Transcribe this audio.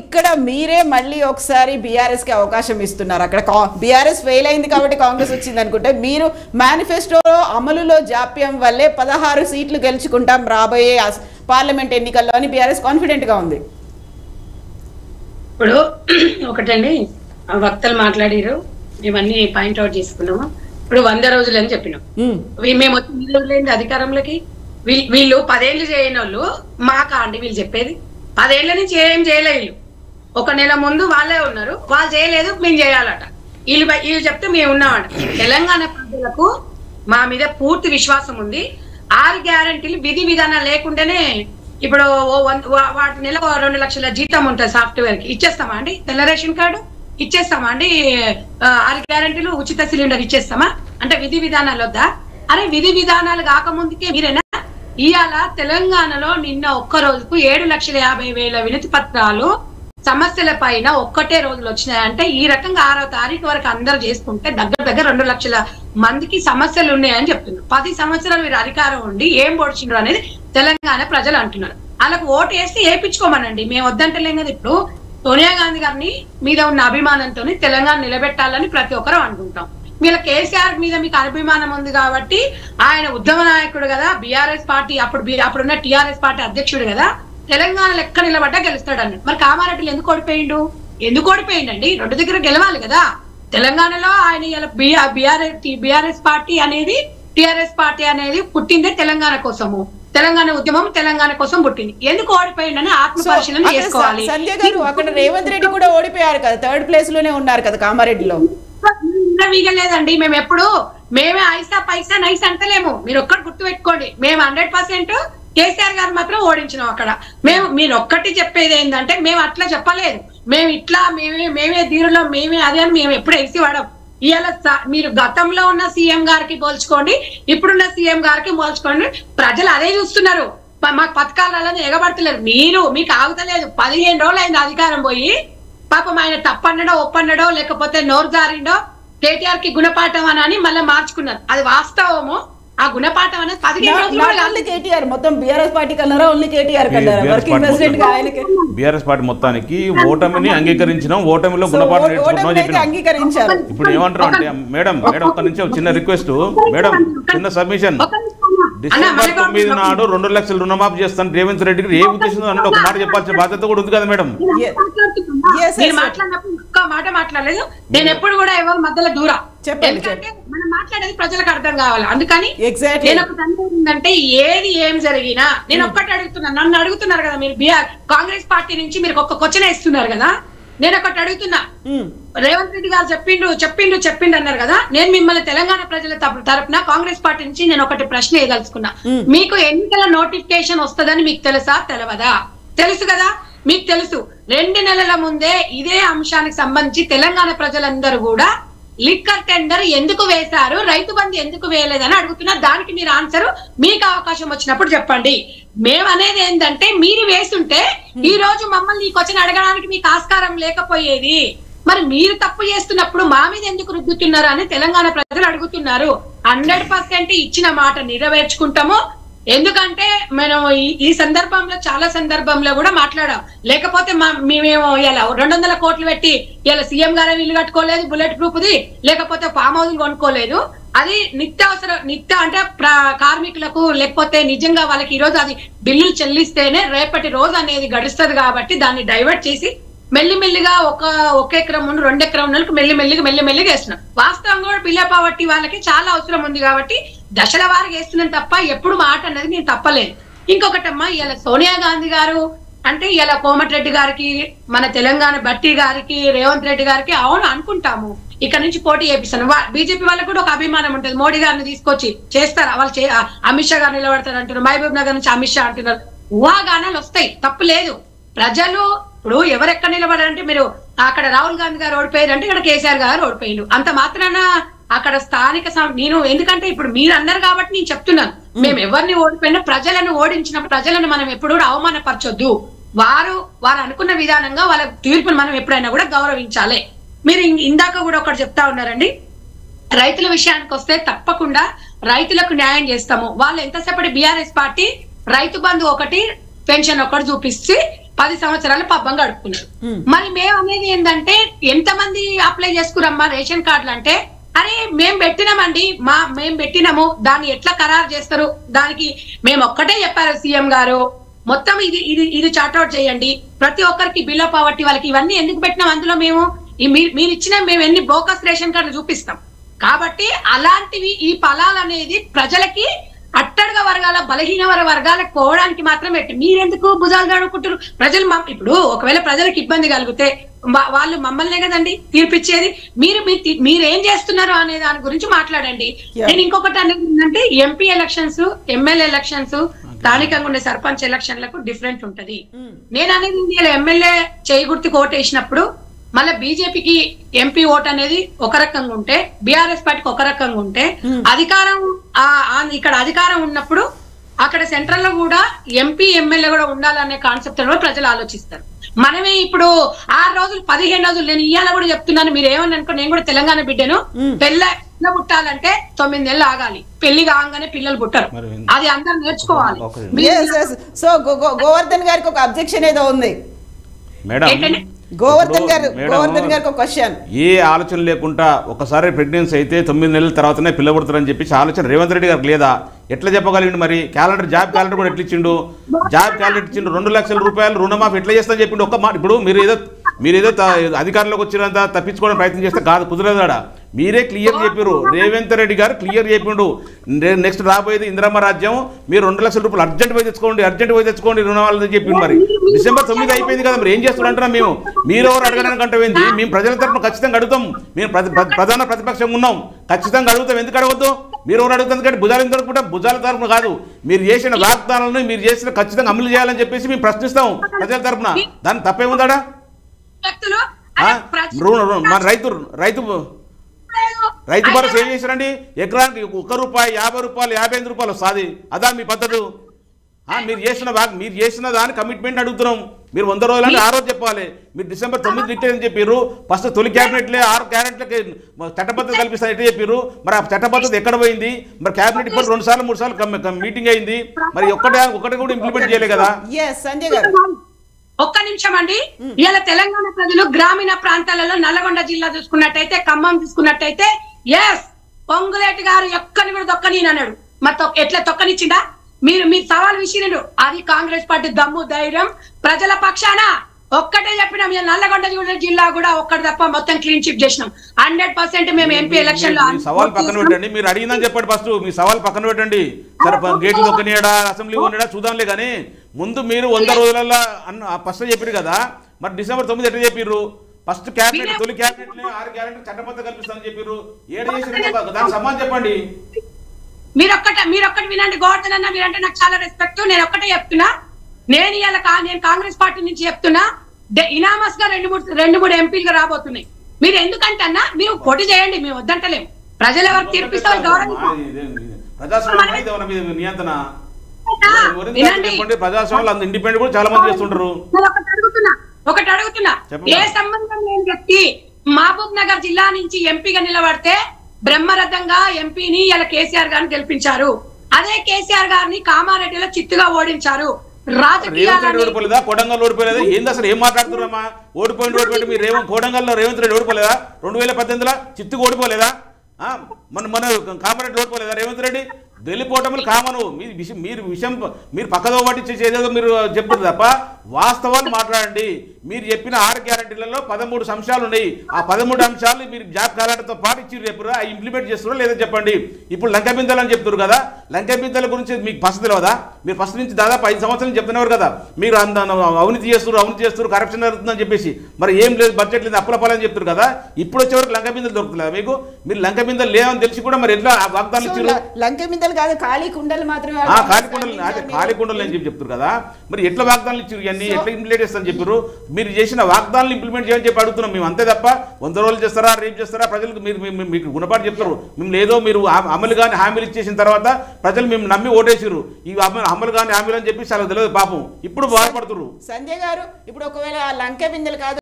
ఇక్కడ మీరే మళ్ళీ ఒకసారి బీఆర్ఎస్ కి అవకాశం ఇస్తున్నారు. అక్కడ బీఆర్ఎస్ ఫెయిల్ అయింది కాబట్టి కాంగ్రెస్ వచ్చింది అనుకుంటే, మీరు మేనిఫెస్టోలో అమలులో జాప్యం వల్లే 16 సీట్లు గెలుచుకుంటాం రాబోయే పార్లమెంట్ ఎన్నికల్లో అని బీఆర్ఎస్ కాన్ఫిడెంట్ గా ఉంది. ఇప్పుడు ఒకటండి, వక్తలు మాట్లాడారు, ఇవన్నీ పాయింట్ అవుట్ చేసుకున్నాము. ఇప్పుడు 100 రోజులు అని చెప్పినాం. మేము వచ్చి 100 రోజులైంది అధికారంలోకి. వీళ్ళు 10 ఏళ్ళు చేయని వాళ్ళు మాకా అండి వీళ్ళు చెప్పేది? 10 ఏళ్ల నుంచి ఏం చేయలేదు. 1 నెల ముందు వాళ్ళే ఉన్నారు, వాళ్ళు చేయలేదు, మేము చేయాలట. వీళ్ళు చెప్తే మేము ఉన్నామంట. తెలంగాణ ప్రజలకు మా మీద పూర్తి విశ్వాసం ఉంది. 6 గ్యారంటీలు విధి విధానాలు లేకుండానే ఇప్పుడు వాటి నెల 2 లక్షల జీతం ఉంటుంది సాఫ్ట్వేర్ కి. ఇచ్చేస్తామా అండి? తెల్ల రేషన్ కార్డు ఇచ్చేస్తామా అండి? 6 గ్యారంటీలు ఉచిత సిలిండర్ ఇచ్చేస్తామా? అంటే విధి విధానాలు వద్దా? అరే విధి విధానాలు కాకముందుకే మీరేనా? ఇవాళ తెలంగాణలో నిన్న ఒక్క రోజుకు 7,50,000 వినతి పత్రాలు సమస్యల పైన ఒక్కటే రోజులు వచ్చినాయంటే, ఈ రకంగా 6వ తారీఖు వరకు అందరూ చేసుకుంటే దగ్గర 2 లక్షల మందికి సమస్యలు ఉన్నాయని చెప్తున్నారు. 10 సంవత్సరాలు మీరు అధికారం ఉండి ఏం పొడిచిండ్రు అనేది తెలంగాణ ప్రజలు అంటున్నారు. వాళ్ళకు ఓటు వేసి వేయించుకోమనండి, మేము వద్దంటలేం కదా. ఇప్పుడు సోనియా గాంధీ గారిని మీద ఉన్న అభిమానంతో తెలంగాణ నిలబెట్టాలని ప్రతి ఒక్కరూ అనుకుంటాం. వీళ్ళ కేసీఆర్ మీద మీకు అభిమానం ఉంది కాబట్టి, ఆయన ఉద్యమ నాయకుడు కదా, బీఆర్ఎస్ పార్టీ అప్పుడున్న టీఆర్ఎస్ పార్టీ అధ్యక్షుడు కదా, తెలంగాణలో ఎక్కడ నిలబడ్డా గెలుస్తాడు అన్నాడు. మరి కామారెడ్డిలో ఎందుకు ఓడిపోయిండండి? 2 దగ్గర గెలవాలి కదా. తెలంగాణలో ఆయన ఇలా బీఆర్ఎస్ పార్టీ అనేది టీఆర్ఎస్ పార్టీ అనేది పుట్టిందే తెలంగాణ కోసము. తెలంగాణ ఉద్యమం తెలంగాణ కోసం పుట్టింది. ఎందుకు ఓడిపోయిందని ఆత్మ పరిశీలన చేసుకోవాలి. సంజయ్ గారు, అక్కడ రేవంత్ రెడ్డి కూడా ఓడిపోయారు కదా, 3rd ప్లేస్ లోనే ఉన్నారు కదా కామారెడ్డిలో. వీగలేదండి. మేమే ఐసా పైసా నైస్ అంటలేము. మీరు ఒక్కటి గుర్తు పెట్టుకోండి, మేము 100% కేసీఆర్ గారు మాత్రం ఓడించినాం అక్కడ. మీరు ఒక్కటి చెప్పేది ఏంటంటే, మేము అట్లా చెప్పలేదు, మేము ఇట్లా మేమే ధీరులో మేమే అదే అని మేము ఎప్పుడు ఎగిసి వాడం. ఇవాళ మీరు గతంలో ఉన్న సీఎం గారికి పోల్చుకోండి, ఇప్పుడున్న సీఎం గారికి పోల్చుకోండి, ప్రజలు అదే చూస్తున్నారు. మాకు పథకాలలో ఎగబడతలేరు. మీకు ఆగుతలేదు. 15 రోజులు అయింది అధికారం పోయి. పాపం ఆయన తప్పన్నడో ఒప్పన్నడో లేకపోతే నోరు జారిండో కేటీఆర్ కి గుణపాఠం అని మళ్ళీ మార్చుకున్నారు. అది వాస్తవము. ఆ గుణపాఠం అనేది 15 రోజులు కేటీఆర్ మొత్తం బీఆర్ఎస్ పార్టీ కన్నారా, ఓన్లీ కేటీఆర్ కన్నారా? వర్కింగ్ ప్రెసిడెంట్ గా ఆయనకి బీఆర్ఎస్ పార్టీ మొత్తానికి ఓటమిని అంగీకరించినాం, ఓటమిలో గుణపాఠం నేర్చుకుంటున్నాం అంగీకరించారు. ఇప్పుడు ఏమంటారు అంటే, మేడం ఒక్క నుంచి చిన్న రిక్వెస్ట్ మేడం, చిన్న సబ్మిషన్. డిసెంబర్ 9 నాడు 2 లక్షల రుణమాఫీ చేస్తాను రేవంత్ రెడ్డికి ఏ ఉద్దేశం అన్నట్టు ఒక మాట చెప్పాల్సిన బాధ్యత కూడా ఉంది కదా మేడం. మాట్లాడినప్పుడు ఒక్క మాట మాట్లాడలేదు. నేను ఎప్పుడు కూడా ఎవరు మధ్యలో దూరం. ఎందుకంటే మనం మాట్లాడేది ప్రజలకు అర్థం కావాలి. అందుకని నేను ఒకటి అనుకుంటుందంటే, ఏది ఏం జరిగినా నేను ఒక్కటి అడుగుతున్నాను. నన్ను అడుగుతున్నారు కదా మీరు, కాంగ్రెస్ పార్టీ నుంచి మీరు ఒక్క క్వశ్చన్ ఇస్తున్నారు కదా. నేను ఒకటి అడుగుతున్నా, రేవంత్ రెడ్డి గారు చెప్పిండు అన్నారు కదా. నేను మిమ్మల్ని తెలంగాణ ప్రజల తరపున కాంగ్రెస్ పార్టీ నుంచి నేను ఒకటి ప్రశ్న వేయదలుచుకున్నా. మీకు ఎన్నికల నోటిఫికేషన్ వస్తుందని మీకు తెలుసా తెలవదా? తెలుసు కదా, మీకు తెలుసు. 2 నెలల ముందే ఇదే అంశానికి సంబంధించి తెలంగాణ ప్రజలందరూ కూడా లిక్కర్ టెండర్ ఎందుకు వేశారు, రైతు బంధు ఎందుకు వేయలేదని అడుగుతున్నా. దానికి మీరు ఆన్సర్ మీకు అవకాశం వచ్చినప్పుడు చెప్పండి. మేమనేది ఏంటంటే, మీరు వేస్తుంటే ఈ రోజు మమ్మల్ని ఈ క్వశ్చన్ అడగడానికి మీకు ఆస్కారం లేకపోయేది. మరి మీరు తప్పు చేస్తున్నప్పుడు మా మీద ఎందుకు రుద్దుతున్నారు అని తెలంగాణ ప్రజలు అడుగుతున్నారు. 100% ఇచ్చిన మాట నెరవేర్చుకుంటాము. ఎందుకంటే మనం ఈ సందర్భంలో చాలా సందర్భంలో కూడా మాట్లాడాం. లేకపోతే మేమేమో ఇలా 200 కోట్లు పెట్టి ఇలా సీఎం గారు ఇల్లు కట్టుకోలేదు, బుల్లెట్ ప్రూఫ్ది, లేకపోతే ఫామ్ హౌస్ కొనుక్కోలేదు. అది నిత్య అంటే కార్మికులకు లేకపోతే నిజంగా వాళ్ళకి ఈ రోజు అది బిల్లులు చెల్లిస్తేనే రేపటి రోజు అనేది గడుస్తుంది. కాబట్టి దాన్ని డైవర్ట్ చేసి మెల్లిమెల్లిగా ఒక ఎకరం నుండి 2 ఎకరం నెలకు మెల్లిమెల్లిగా వేస్తున్నాం. వాస్తవం కూడా బిల్ల పావర్టీ వాళ్ళకి చాలా అవసరం ఉంది కాబట్టి దశల వారికి వేస్తున్నాం తప్ప ఎప్పుడు మాట అన్నది నేను తప్పలేదు. ఇంకొకటమ్మా, ఇలా సోనియా గాంధీ గారు అంటే ఇలా కోమటిరెడ్డి గారికి, మన తెలంగాణ బట్టి గారికి, రేవంత్ రెడ్డి గారికి అవును అనుకుంటాము, ఇక్కడ నుంచి పోటీ చేపిస్తాను. బీజేపీ వాళ్ళకు కూడా ఒక అభిమానం ఉంటుంది. మోడీ గారిని తీసుకొచ్చి చేస్తారు వాళ్ళు, అమిత్ షా గారు నిలబడతారు అంటున్నారు, మహబూబ్ నగర్ నుంచి అమిత్ షా అంటున్నారు. ఊహాగానాలు వస్తాయి, తప్పు లేదు. ప్రజలు ఇప్పుడు ఎవరెక్కడ నిలబడారంటే, మీరు అక్కడ రాహుల్ గాంధీ గారు ఓడిపోయారు అంటే ఇక్కడ కేసీఆర్ గారు ఓడిపోయారు. అంత మాత్రాన అక్కడ స్థానిక నేను ఎందుకంటే ఇప్పుడు మీరు అన్నారు కాబట్టి నేను చెప్తున్నాను. మేము ఎవరిని ఓడిపోయినా ప్రజలను ఓడించిన ప్రజలను మనం ఎప్పుడు కూడా అవమానపరచొద్దు. వారు అనుకున్న విధానంగా వాళ్ళ తీర్పును మనం ఎప్పుడైనా కూడా గౌరవించాలి. మీరు ఇందాక కూడా ఒకటి చెప్తా ఉన్నారండి, రైతుల విషయానికి వస్తే తప్పకుండా రైతులకు న్యాయం చేస్తాము. వాళ్ళు ఎంతసేపటి బీఆర్ఎస్ పార్టీ రైతు బంధు ఒకటి పెన్షన్ ఒకటి చూపిస్తే 10 సంవత్సరాలు పబ్బం గడుపుకున్నారు. మరి మేము అనేది ఏంటంటే ఎంతమంది అప్లై చేసుకురమ్మా రేషన్ కార్డులు అంటే, అరే మేము పెట్టినామండి, మేము పెట్టినాము, దాన్ని ఎట్లా ఖరారు చేస్తారు, దానికి మేము ఒక్కటే చెప్పారు సీఎం గారు, మొత్తం ఇది చార్ట్అవుట్ చేయండి, ప్రతి ఒక్కరికి బిలో పావర్టీ వాళ్ళకి ఇవన్నీ ఎందుకు పెట్టినాం, అందులో మేము మీరు ఇచ్చిన మేము ఎన్ని బోకస్ రేషన్ కార్డులు చూపిస్తాం. కాబట్టి అలాంటివి ఈ ఫలాలు అనేది ప్రజలకి అట్టడుగ వర్గాల బలహీన వర్గాలకు పోవడానికి మాత్రం పెట్టి మీరెందుకు భుజాలు గడుపుకుంటారు. ప్రజలు ఇప్పుడు ఒకవేళ ప్రజలకు ఇబ్బంది కలిగితే వాళ్ళు మమ్మల్నే కదండి తీర్పిచ్చేది. మీరేం చేస్తున్నారు అనే దాని గురించి మాట్లాడండి. నేను ఇంకొకటి అనేది ఏంటంటే ఎంపీ ఎలక్షన్స్, ఎమ్మెల్యే ఎలక్షన్స్, స్థానికంగా ఉండే సర్పంచ్ ఎలక్షన్లకు డిఫరెంట్ ఉంటది. నేను అనేది ఎమ్మెల్యే చేయి గుర్తుకు ఓటేసినప్పుడు మళ్ళీ బీజేపీకి ఎంపీ ఓట్ అనేది ఒక రకంగా ఉంటే, బీఆర్ఎస్ పార్టీకి ఒక రకంగా ఉంటే, అధికారం ఇక్కడ అధికారం ఉన్నప్పుడు అక్కడ సెంట్రల్ లో కూడా ఎంపీ ఎమ్మెల్యే కూడా ఉండాలనే కాన్సెప్ట్ లో ప్రజలు ఆలోచిస్తారు. మనమే ఇప్పుడు 6 రోజులు 15 రోజులు, నేను ఇవాళ కూడా చెప్తున్నాను, మీరు ఏమని అనుకో, నేను కూడా తెలంగాణ బిడ్డను, పిల్ల పుట్టాలంటే 9 నెలలు ఆగాలి, పెళ్లి కాగానే పిల్లలు పుట్టరు, అది అందరు నేర్చుకోవాలి. సో గోవర్ధన్ గారికి ఒక అబ్జెక్షన్ ఏదో ఉంది మేడం. గోవర్ధన్ గారికి ఒక క్వశ్చన్. ఏ ఆలోచన లేకుండా ఒకసారి ప్రెగ్నెన్సీ అయితే 9 నెలల తర్వాతనే పిల్ల పుడతారని చెప్పేసి ఆలోచన రేవంత్ రెడ్డి గారికి లేదా? ఎట్లా చెప్పగలిగిండు మరి? క్యాలెండర్, జాబ్ క్యాలెండర్ కూడా ఎట్లా ఇచ్చిండు? జాబ్ క్యాలెండర్ ఇచ్చిండు, 2 లక్షల రూపాయలు రుణమాఫీ ఎట్లా చేస్తా చెప్పిండు ఒక్క మాట. ఇప్పుడు మీరేదో అధికారంలోకి వచ్చినంత తప్పించుకోవడం ప్రయత్నం చేస్తే కాదు, కుదరదాడా. మీరే క్లియర్ చెప్పారు, రేవంత్ రెడ్డి గారు క్లియర్ చెప్పిండు, నెక్స్ట్ రాబోయేది ఇందిరమ్మ రాజ్యం, మీరు 2 లక్షల రూపాయలు అర్జెంట్ పోయి తెచ్చుకోండి రుణాలని చెప్పిండు. మరి డిసెంబర్ 9 అయిపోయింది కదా, మరి ఏం చేస్తున్నారు అంటున్నా మేము? మీరెవరు అడగడానికి అంటేంది? మేము ప్రజల తరఫున ఖచ్చితంగా అడుగుతాం, మేము ప్రధాన ప్రతిపక్షంగా ఉన్నాం, ఖచ్చితంగా అడుగుతాం. ఎందుకు అడగద్దు? మీరు ఎవరు అడుగుతుంది కంటే భుజాలు తరపున, భుజాల తరపున కాదు, మీరు చేసిన వాగ్దానాలను మీరు చేసిన ఖచ్చితంగా అమలు చేయాలని చెప్పేసి మేము ప్రశ్నిస్తాం ప్రజల తరపున. దాన్ని తప్పేముందాడా? మన రైతు భరోసా ఏం చేశారండి? ఎకరానికి 1 రూపాయి, 50 రూపాయలు, 55 రూపాయలు వస్తుంది. అదా మీ పద్ధతి? మీరు చేసిన దాని కమిట్మెంట్ అడుగుతున్నాం. మీరు 100 రోజులని ఆ రోజు చెప్పాలి. మీరు డిసెంబర్ 9 ఇట్టని చెప్పారు. ఫస్ట్ తొలి క్యాబినెట్లే 6 క్యాబినెట్లకి చట్టబద్ధత కల్పిస్తారు ఎట్లా చెప్పారు? మరి ఆ చట్టబద్ధత ఎక్కడ పోయింది? మరి క్యాబినెట్ ఇప్పుడు 2 సార్లు 3 సార్లు మీటింగ్ అయింది, మరి ఒక్కటి కూడా ఇంప్లిమెంట్ చేయలే కదా. ఒక్క నిమిషం అండి. ఇవాళ తెలంగాణ ప్రజలు గ్రామీణ ప్రాంతాలలో నల్లగొండ జిల్లా చూసుకున్నట్టయితే, ఖమ్మం చూసుకున్నట్టయితే, పొంగులేటి గారు ఎక్కని కూడా తొక్కని అన్నాడు. మరి ఎట్లా తొక్కనిచ్చిందా? మీరు సవాల్ విసిరిడు. అది కాంగ్రెస్ పార్టీ దమ్ము, ధైర్యం. ప్రజల పక్షాన ఒక్కటే చెప్పినాం, నల్లగొండ జిల్లా కూడా ఒక్కటి తప్ప మొత్తం క్లీన్ చిప్ చేసినాం. 100% మేము ఎంపీ ఎలక్షన్ లో. సవాల్ పక్కన పెట్టండి, మీరు అడిగిందని చెప్పండి. ఫస్ట్ మీ సవాల్ పక్కన పెట్టండి. సరే గేట్లు దొక్కనియడా, అసెంబ్లీ కొనియడా చూద్దాంలే, కానీ ముందు మీరు 100 రోజులలో ఫస్ట్ చెప్పారు కదా. మరి డిసెంబర్ 9 ఎట్లా చెప్పారు? ఫస్ట్ క్యాబినెట్, తొలి క్యాబినెట్ 6 క్యాబినెట్ చట్టబద్ధత కల్పిస్తామని చెప్పారు. ఏడు చేసిన దానికి సమాధానం చెప్పండి. మీరొక్కటి వినండి. గోవర్ధన్ అన్న, మీరంటే నాకు చాలా రెస్పెక్ట్. నేను ఒక్కటే చెప్తున్నా, నేను కాంగ్రెస్ పార్టీ నుంచి చెప్తున్నా, ఇనామస్ గా 2-3 ఎంపీలుగా రాబోతున్నాయి. మీరు ఎందుకంటే అన్నా, మీరు పోటీ చేయండి, మేము వద్దంటలేము. ప్రజలు ఎవరు తీర్పిస్తారు? ఇండిపెండెంట్ కూడా చాలా మంది చేస్తుంటారు. ఒకటి అడుగుతున్నా, ఏ సంబంధం లేని వ్యక్తి మహబూబ్ నగర్ జిల్లా నుంచి ఎంపీగా నిలబడితే బ్రహ్మరథంగా ఎంపీని ఇలా కేసీఆర్ గారిని గెలిపించారు. అదే కేసీఆర్ గారిని కామారెడ్డిలో చిత్తుగా ఓడించారు. ఓడిపోలేదా? కొడంగల్ ఓడిపోలేదా? ఏంది అసలు? ఏం మాట్లాడుతున్నారమ్మా? ఓడిపోయింది మీరు కొడంగల్లో రేవంత్ రెడ్డి ఓడిపోలేదా? 2018లో చిత్తుగా ఓడిపోలేదా? మన కామారెడ్డి ఓడిపోలేదా రేవంత్ రెడ్డి? వెళ్ళిపోవటం కామను. మీరు పక్కదో పట్టించేసి ఏదేదో మీరు చెప్తారు తప్ప వాస్తవాలు మాట్లాడండి. మీరు చెప్పిన 6 గ్యారెంటీలలో 13 అంశాలు ఉన్నాయి. ఆ 13 అంశాలు మీరు జాబ్ క్యాలెండర్తో పాటు ఇచ్చి చెప్పారు, అవి ఇంప్లిమెంట్ చేస్తున్నారో లేదో చెప్పండి. ఇప్పుడు లంక బిందెలు అని చెప్తారు కదా, లంక బిందెల గురించి మీకు ఫస్ట్ తెలియదా? మీరు ఫస్ట్ నుంచి దాదాపు 5 సంవత్సరాలు చెప్తున్నారు కదా, మీరు అవినీతి చేస్తారు, కరప్షన్ జరుగుతుందని చెప్పేసి. మరి ఏం లేదు, బడ్జెట్ లేదు, అప్పులపాలని చెప్తారు కదా. ఇప్పుడు వచ్చేవరకు లంక బిందెలు దొరుకుతుందా మీకు? మీరు లంక బిందెలు లేవని తెలిసి కూడా మరి ఎట్లా వాగ్దానం ఇచ్చారు? లంక బిందెలు కాదు, ఖాళీ కుండలు మాత్రమే. ఖాళీ కుండలు అని చెప్తారు కదా, మరి ఎట్లా వాగ్దానాలు ఇచ్చారు? ఇవన్నీ ఎట్లా ఇంప్లిమెంట్ చేస్తారని చెప్పారు? మీరు చేసిన వాగ్దానాలు ఇంప్లిమెంట్ చేయని చెప్పి అడుగుతున్నాం మేము, అంతే తప్ప 100 రోజులు చేస్తారా, రేపు చేస్తారా? ప్రజలకు మీకు గుణపాటు చెప్తారు. మేము లేదో మీరు అమలు కానీ హామీలు ఇచ్చేసిన తర్వాత ప్రజలు మేము నమ్మి ఓటేసారు, ఈ అమలు కానీ హామీలు అని చెప్పి చాలా తెలియదు పాపం. ఇప్పుడు బాధపడుతున్నారు. సంజయ్ గారు, ఇప్పుడు ఒకవేళ లంక బిందెలు కాదు